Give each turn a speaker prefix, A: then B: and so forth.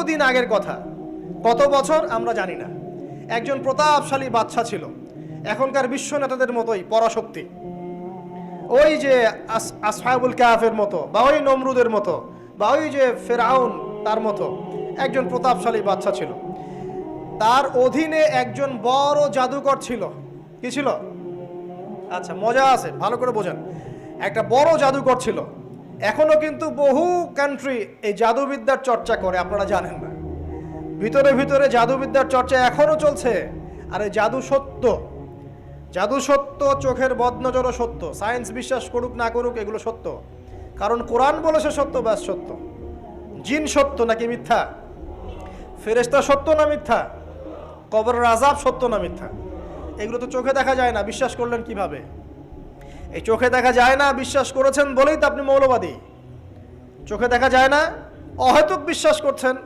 A: বহুদিন আগের কথা, কত বছর আমরা জানি না। একজন প্রতাপশালী বাদশা ছিল, এখনকার বিশ্ব নেতাদের মতোই পরাশক্তি, ওই যে আসহাবুল কাহাফের মতো, বা ওই নমরুদের মতো, বা ওই যে ফেরাউন তার মতো একজন প্রতাপশালী বাদশা ছিল। তার অধীনে একজন বড় জাদুকর ছিল। কি ছিল? আচ্ছা, মজা আছে, ভালো করে বোঝেন। একটা বড় জাদুকর ছিল। এখনো কিন্তু বহু কান্ট্রি এই জাদুবিদ্যার চর্চা করে, আপনারা জানেন না। ভিতরে ভিতরে জাদুবিদ্যার চর্চা এখনো চলছে। আর এই জাদু সত্য, জাদু সত্য, চোখের বদনজরও সত্য। সায়েন্স বিশ্বাস করুক না করুক, এগুলো সত্য। কারণ কোরআন বলেছে সত্য, ব্যাস সত্য। জিন সত্য নাকি মিথ্যা? ফেরেশতা সত্য না মিথ্যা? কবরের আযাব সত্য না মিথ্যা? এগুলো তো চোখে দেখা যায় না, বিশ্বাস করলেন কিভাবে? এই চোখে দেখা যায় না বিশ্বাস করেছেন বলেই তো আপনি মৌলবাদী। চোখে দেখা যায় না, অহেতুক বিশ্বাস করছেন,